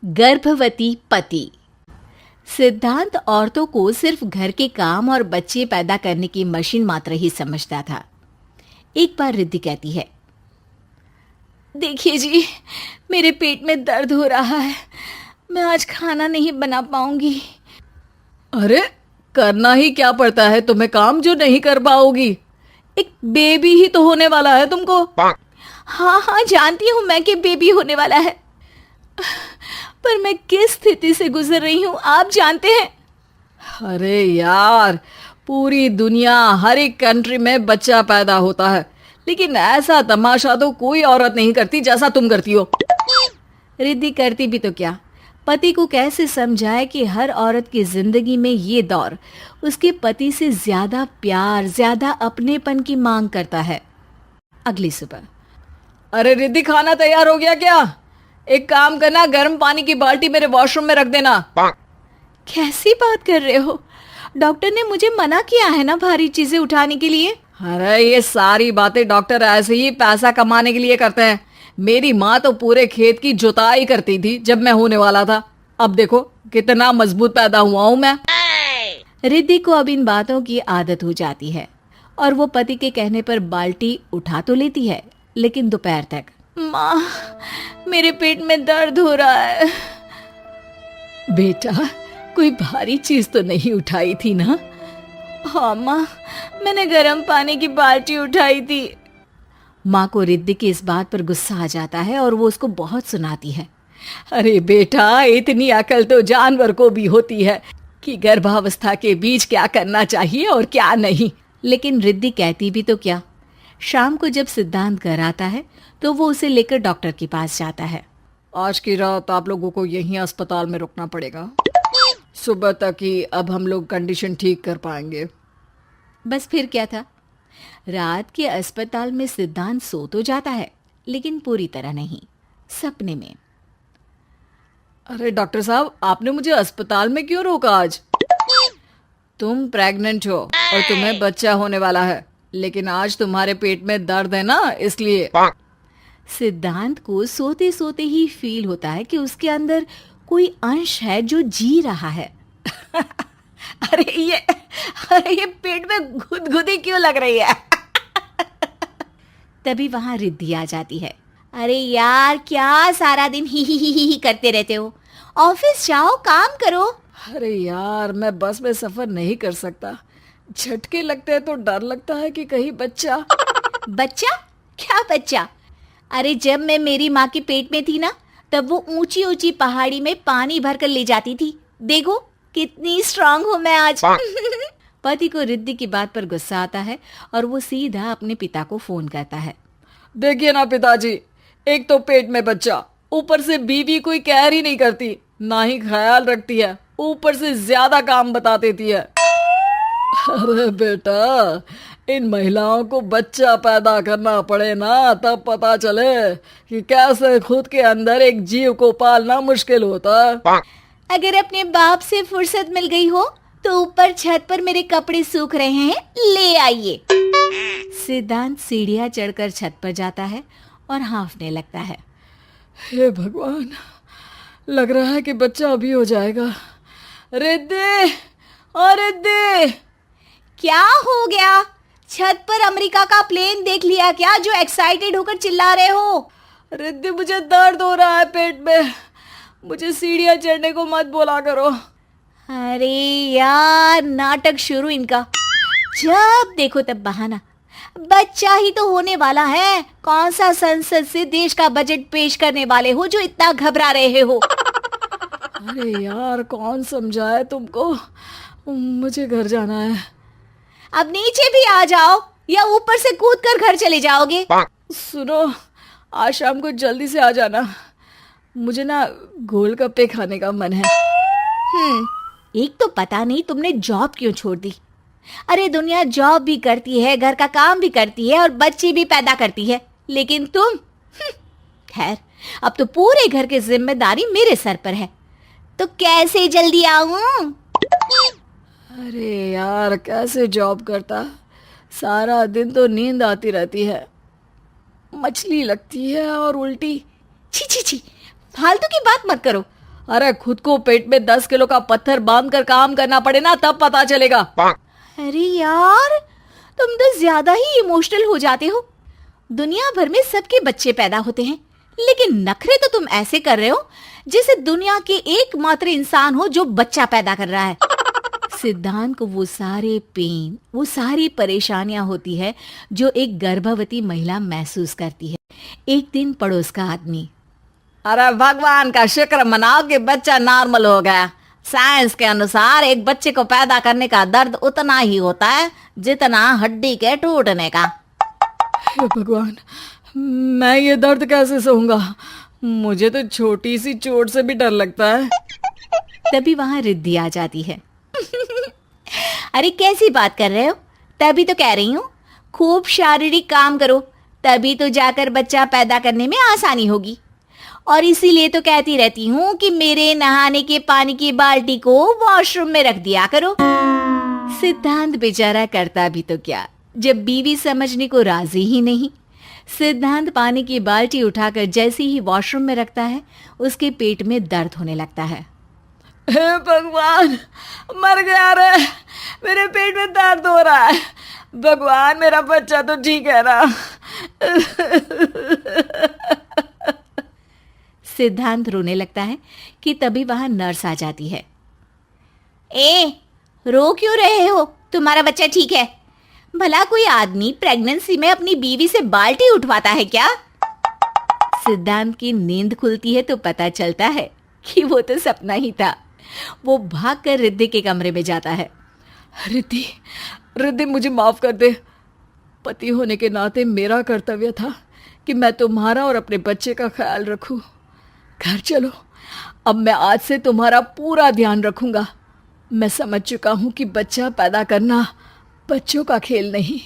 गर्भवती पति। सिद्धांत औरतों को सिर्फ घर के काम और बच्चे पैदा करने की मशीन मात्र ही समझता था। एक बार रिद्धि कहती है, देखिए जी, मेरे पेट में दर्द हो रहा है, मैं आज खाना नहीं बना पाऊंगी। अरे करना ही क्या पड़ता है तुम्हें काम जो नहीं कर पाओगी? एक बेबी ही तो होने वाला है तुमको। हाँ हाँ, जानती हूँ मैं कि बेबी होने वाला है, पर मैं किस स्थिति से गुजर रही हूँ आप जानते हैं। अरे यार, पूरी दुनिया हर एक कंट्री में बच्चा पैदा होता है, लेकिन ऐसा तमाशा तो कोई औरत नहीं करती जैसा तुम करती हो। रिद्धि करती भी तो क्या, पति को कैसे समझाए कि हर औरत की जिंदगी में ये दौर उसके पति से ज्यादा प्यार, ज्यादा अपनेपन की मांग करता है। अगली सुबह, अरे रिद्धि, खाना तैयार हो गया क्या? एक काम करना, गर्म पानी की बाल्टी मेरे वॉशरूम में रख देना। कैसी बात कर रहे हो? डॉक्टर ने मुझे मना किया है ना भारी चीजें उठाने के लिए। अरे ये सारी बातें डॉक्टर ऐसे ही पैसा कमाने के लिए करते हैं। मेरी माँ तो पूरे खेत की जुताई करती थी जब मैं होने वाला था। अब देखो कितना मजबूत पैदा हुआ हूँ मैं। रिद्धि को अब इन बातों की आदत हो जाती है और वो पति के कहने पर बाल्टी उठा तो लेती है, लेकिन दोपहर तक, माँ मेरे पेट में दर्द हो रहा है। बेटा, कोई भारी चीज तो नहीं उठाई थी ना? हाँ माँ, मैंने गर्म पानी की बाल्टी उठाई थी। माँ को रिद्धि की इस बात पर गुस्सा आ जाता है और वो उसको बहुत सुनाती है। अरे बेटा, इतनी अकल तो जानवर को भी होती है कि गर्भावस्था के बीच क्या करना चाहिए और क्या नहीं। लेकिन रिद्धि कहती भी तो क्या। शाम को जब सिद्धांत घर आता है तो वो उसे लेकर डॉक्टर के पास जाता है। आज की रात आप लोगों को यहीं अस्पताल में रुकना पड़ेगा, सुबह तक ही अब हम लोग कंडीशन ठीक कर पाएंगे। बस फिर क्या था, रात के अस्पताल में सिद्धांत सो तो जाता है, लेकिन पूरी तरह नहीं, सपने में। अरे डॉक्टर साहब, आपने मुझे अस्पताल में क्यों रोका आज? तुम प्रेग्नेंट हो और तुम्हें बच्चा होने वाला है, लेकिन आज तुम्हारे पेट में दर्द है ना, इसलिए। सिद्धांत को सोते सोते ही फील होता है कि उसके अंदर कोई अंश है जो जी रहा है। अरे ये पेट में गुदगुदी क्यों लग रही है? तभी वहां रिद्धि आ जाती है। अरे यार, क्या सारा दिन ही करते रहते हो, ऑफिस जाओ, काम करो। अरे यार, मैं बस में सफर नहीं कर सकता, झटके लगते हैं तो डर लगता है कि कहीं बच्चा। बच्चा? क्या बच्चा? अरे जब मैं मेरी माँ के पेट में थी ना, तब वो ऊंची ऊंची पहाड़ी में पानी भर कर ले जाती थी। देखो कितनी स्ट्रांग हूँ मैं आज। पति को रिद्धि की बात पर गुस्सा आता है और वो सीधा अपने पिता को फोन करता है। देखिए ना पिताजी, एक तो पेट में बच्चा, ऊपर से बीवी कोई कहर ही नहीं करती, ना ही ख्याल रखती है, ऊपर से ज्यादा काम बता देती है। अरे बेटा, इन महिलाओं को बच्चा पैदा करना पड़े ना, तब पता चले कि कैसे खुद के अंदर एक जीव को पालना मुश्किल होता है। अगर अपने बाप से फुर्सत मिल गई हो तो ऊपर छत पर मेरे कपड़े सूख रहे हैं, ले आइए। सिद्धांत सीढ़ियां चढ़कर छत पर जाता है और हाँफने लगता है। हे भगवान, लग रहा है कि बच्चा अभी हो जाएगा। रिद्धि, ओ रिद्धि! क्या हो गया? छत पर अमेरिका का प्लेन देख लिया क्या, जो एक्साइटेड होकर चिल्ला रहे हो? रिद्धि, मुझे दर्द हो रहा है पेट में, मुझे सीढ़ियां चढ़ने को मत बोला करो। अरे यार, नाटक शुरू इनका, जब देखो तब बहाना। बच्चा ही तो होने वाला है, कौन सा संसद से देश का बजट पेश करने वाले हो जो इतना घबरा रहे हो? अरे यार, कौन समझाए तुमको, मुझे घर जाना है। अब नीचे भी आ जाओ या ऊपर से कूद कर घर चले जाओगे? सुनो, आज शाम को जल्दी से आ जाना, मुझे ना गोलगप्पे खाने का मन है। एक तो पता नहीं तुमने जॉब क्यों छोड़ दी। अरे दुनिया जॉब भी करती है, घर का काम भी करती है और बच्चे भी पैदा करती है, लेकिन तुम, खैर, अब तो पूरे घर की जिम्मेदारी मेरे सर पर है, तो कैसे जल्दी आऊं? अरे यार, कैसे जॉब करता, सारा दिन तो नींद आती रहती है, मछली लगती है और उल्टी। छी छी छी, फालतू की बात मत करो, अरे खुद को पेट में 10 किलो का पत्थर बांध कर काम करना पड़े ना, तब पता चलेगा। अरे यार, तुम तो ज्यादा ही इमोशनल हो जाते हो। दुनिया भर में सबके बच्चे पैदा होते हैं, लेकिन नखरे तो तुम ऐसे कर रहे हो जैसे दुनिया के एकमात्र इंसान हो जो बच्चा पैदा कर रहा है। सिद्धांत को वो सारे पेन, वो सारी परेशानियां होती है जो एक गर्भवती महिला महसूस करती है। एक दिन पड़ोस का आदमी, अरे भगवान का शुक्र मनाओ कि बच्चा नॉर्मल हो गया। साइंस के अनुसार एक बच्चे को पैदा करने का दर्द उतना ही होता है जितना हड्डी के टूटने का। हे भगवान, मैं ये दर्द कैसे सहूंगा? मुझे तो छोटी सी चोट से भी डर लगता है। तभी वहां रिद्धि आ जाती है। अरे कैसी बात कर रहे हो? तभी तो कह रही हूँ, खूब शारीरिक काम करो, तभी तो जाकर बच्चा पैदा करने में आसानी होगी। और इसीलिए तो कहती रहती हूँ कि मेरे नहाने के पानी की बाल्टी को वॉशरूम में रख दिया करो। सिद्धांत बेचारा करता भी तो क्या, जब बीवी समझने को राजी ही नहीं। सिद्धांत पानी की बाल्टी उठाकर जैसे ही वॉशरूम में रखता है, उसके पेट में दर्द होने लगता है। हे भगवान, मर गया रे, मेरे पेट में दर्द हो रहा है। भगवान, मेरा बच्चा तो ठीक है ना? सिद्धांत रोने लगता है कि तभी वहां नर्स आ जाती है। ए, रो क्यों रहे हो? तुम्हारा बच्चा ठीक है। भला कोई आदमी प्रेगनेंसी में अपनी बीवी से बाल्टी उठवाता है क्या? सिद्धांत की नींद खुलती है तो पता चलता है कि वो तो सपना ही था। वो भागकर रिद्धि के कमरे में जाता है। रिद्धि, रिद्धि, मुझे माफ कर दे। पति होने के नाते मेरा कर्तव्य था कि मैं तुम्हारा और अपने बच्चे का ख्याल रखूं। घर चलो, अब मैं आज से तुम्हारा पूरा ध्यान रखूंगा। मैं समझ चुका हूं कि बच्चा पैदा करना बच्चों का खेल नहीं,